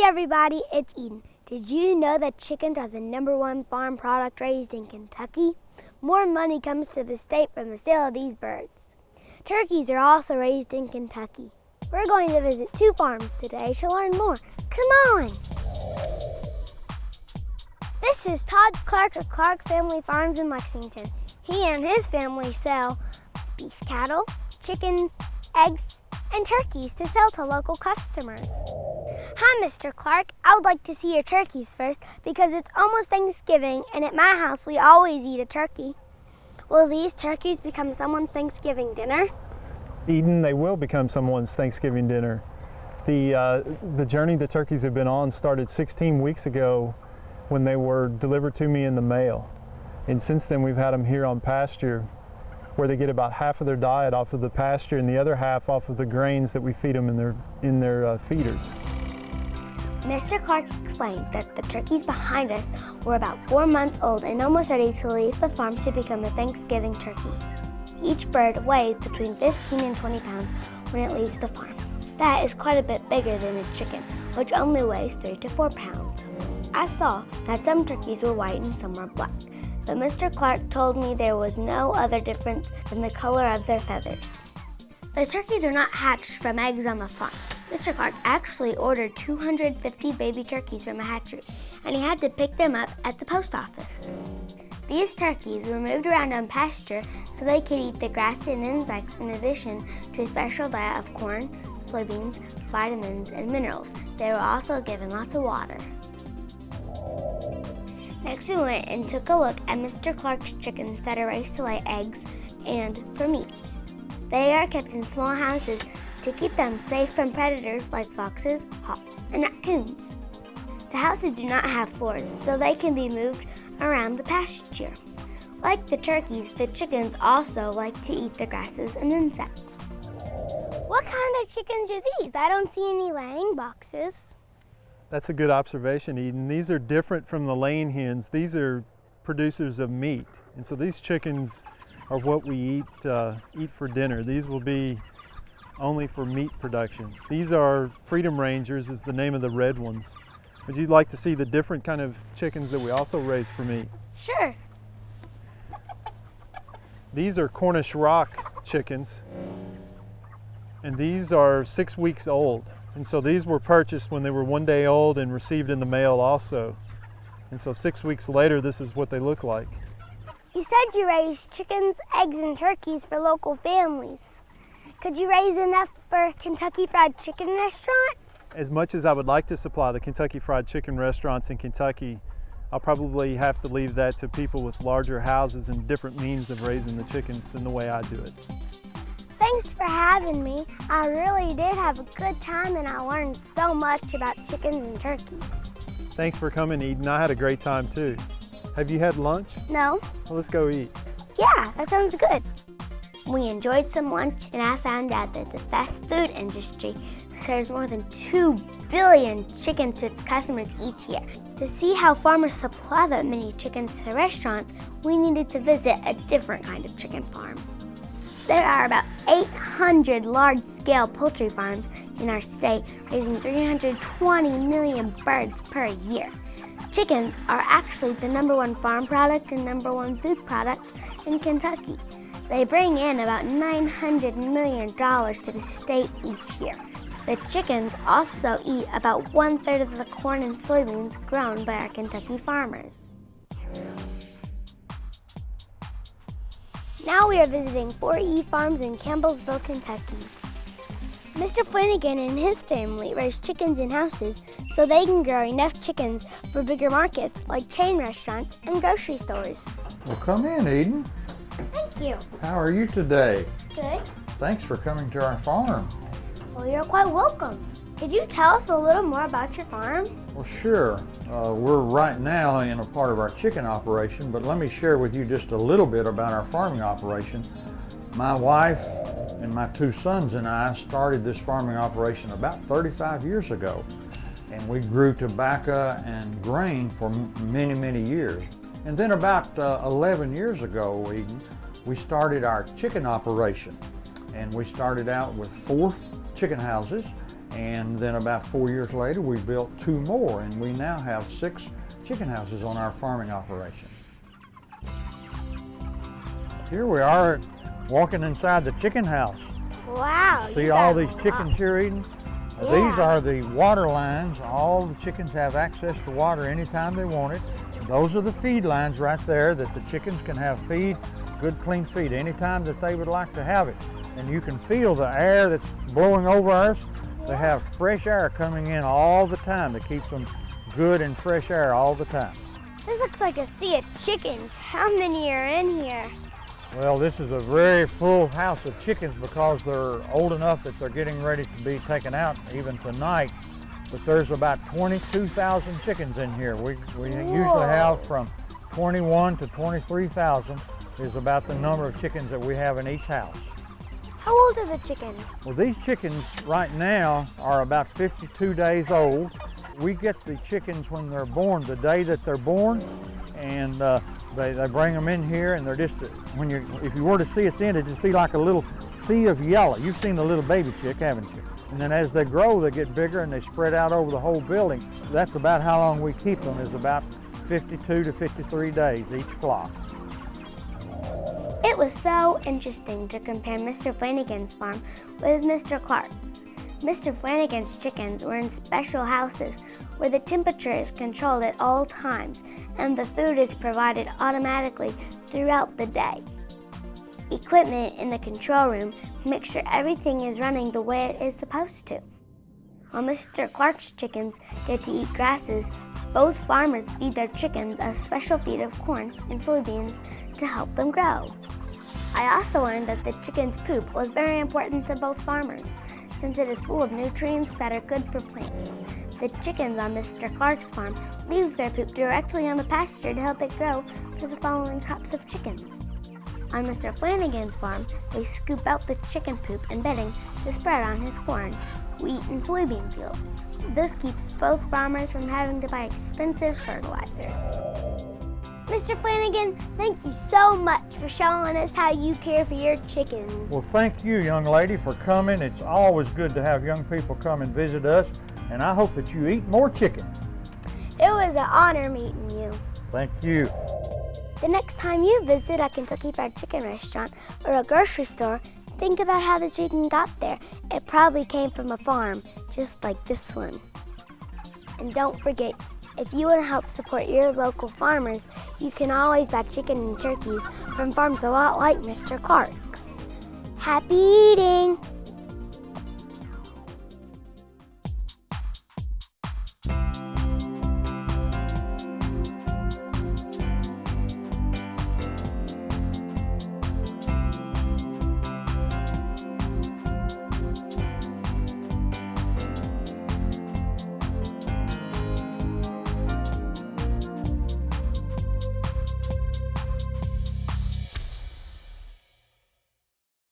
Hey everybody, it's Eden. Did you know that chickens are the #1 farm product raised in Kentucky? More money comes to the state from the sale of these birds. Turkeys are also raised in Kentucky. We're going to visit 2 farms today to learn more. Come on! This is Todd Clark of Clark Family Farms in Lexington. He and his family sell beef cattle, chickens, eggs, and turkeys to sell to local customers. Hi, Mr. Clark. I would like to see your turkeys first because it's almost Thanksgiving, and at my house we always eat a turkey. Will these turkeys become someone's Thanksgiving dinner? Eden, they will become someone's Thanksgiving dinner. The journey the turkeys have been on started 16 weeks ago when they were delivered to me in the mail. And since then we've had them here on pasture, where they get about half of their diet off of the pasture and the other half off of the grains that we feed them in their feeders. Mr. Clark explained that the turkeys behind us were about 4 months old and almost ready to leave the farm to become a Thanksgiving turkey. Each bird weighs between 15 and 20 pounds when it leaves the farm. That is quite a bit bigger than a chicken, which only weighs 3 to 4 pounds. I saw that some turkeys were white and some were black, but Mr. Clark told me there was no other difference than the color of their feathers. The turkeys are not hatched from eggs on the farm. Mr. Clark actually ordered 250 baby turkeys from a hatchery, and he had to pick them up at the post office. These turkeys were moved around on pasture so they could eat the grass and insects in addition to a special diet of corn, soybeans, vitamins, and minerals. They were also given lots of water. Next we went and took a look at Mr. Clark's chickens that are raised to lay eggs and for meat. They are kept in small houses to keep them safe from predators like foxes, hawks, and raccoons. The houses do not have floors, so they can be moved around the pasture. Like the turkeys, the chickens also like to eat the grasses and insects. What kind of chickens are these? I don't see any laying boxes. That's a good observation, Eden. These are different from the laying hens. These are producers of meat. And so these chickens are what we eat for dinner. These will be only for meat production. These are Freedom Rangers, is the name of the red ones. Would you like to see the different kind of chickens that we also raise for meat? Sure. These are Cornish rock chickens, and these are 6 weeks old. And so these were purchased when they were 1 day old and received in the mail also. And so 6 weeks later, this is what they look like. You said you raised chickens, eggs, and turkeys for local families. Could you raise enough for Kentucky Fried Chicken restaurants? As much as I would like to supply the Kentucky Fried Chicken restaurants in Kentucky, I'll probably have to leave that to people with larger houses and different means of raising the chickens than the way I do it. Thanks for having me. I really did have a good time and I learned so much about chickens and turkeys. Thanks for coming, Eden. I had a great time too. Have you had lunch? No. Well, let's go eat. Yeah, that sounds good. We enjoyed some lunch and I found out that the fast food industry serves more than 2 billion chickens to its customers each year. To see how farmers supply that many chickens to the restaurants, we needed to visit a different kind of chicken farm. There are about 800 large-scale poultry farms in our state, raising 320 million birds per year. Chickens are actually the #1 farm product and #1 food product in Kentucky. They bring in about $900 million to the state each year. The chickens also eat about 1/3 of the corn and soybeans grown by our Kentucky farmers. Now we are visiting 4E Farms in Campbellsville, Kentucky. Mr. Flanagan and his family raise chickens in houses so they can grow enough chickens for bigger markets like chain restaurants and grocery stores. Well, come in, Eden. Thank you. How are you today? Good. Thanks for coming to our farm. Well, you're quite welcome. Could you tell us a little more about your farm? Well, sure. We're right now in a part of our chicken operation, but let me share with you just a little bit about our farming operation. My wife and my 2 sons and I started this farming operation about 35 years ago, and we grew tobacco and grain for many, many years. And then about 11 years ago, we started our chicken operation, and we started out with 4 chicken houses, And then about 4 years later, we built 2 more, and we now have 6 chicken houses on our farming operation. Here we are walking inside the chicken house. Wow. See all these chickens here eating? Yeah. These are the water lines. All the chickens have access to water anytime they want it. Those are the feed lines right there that the chickens can have feed, good clean feed, anytime that they would like to have it. And you can feel the air that's blowing over us. They have fresh air coming in all the time that keeps them good and fresh air all the time. This looks like a sea of chickens. How many are in here? Well, this is a very full house of chickens because they're old enough that they're getting ready to be taken out even tonight. But there's about 22,000 chickens in here. We usually have from 21 to 23,000 is about the number of chickens that we have in each house. How old are the chickens? Well, these chickens right now are about 52 days old. We get the chickens when they're born, the day that they're born, and they bring them in here, and they're just, if you were to see it then, it'd just be like a little sea of yellow. You've seen the little baby chick, haven't you? And then as they grow, they get bigger and they spread out over the whole building. That's about how long we keep them, is about 52 to 53 days each flock. It was so interesting to compare Mr. Flanagan's farm with Mr. Clark's. Mr. Flanagan's chickens were in special houses where the temperature is controlled at all times and the food is provided automatically throughout the day. Equipment in the control room makes sure everything is running the way it is supposed to. While Mr. Clark's chickens get to eat grasses, both farmers feed their chickens a special feed of corn and soybeans to help them grow. I also learned that the chicken's poop was very important to both farmers, since it is full of nutrients that are good for plants. The chickens on Mr. Clark's farm leave their poop directly on the pasture to help it grow for the following crops of chickens. On Mr. Flanagan's farm, they scoop out the chicken poop and bedding to spread on his corn, wheat, and soybean field. This keeps both farmers from having to buy expensive fertilizers. Mr. Flanagan, thank you so much for showing us how you care for your chickens. Well, thank you, young lady, for coming. It's always good to have young people come and visit us, and I hope that you eat more chicken. It was an honor meeting you. Thank you. The next time you visit a Kentucky Fried Chicken restaurant or a grocery store, think about how the chicken got there. It probably came from a farm, just like this one. And don't forget, if you want to help support your local farmers, you can always buy chicken and turkeys from farms a lot like Mr. Clark's. Happy eating!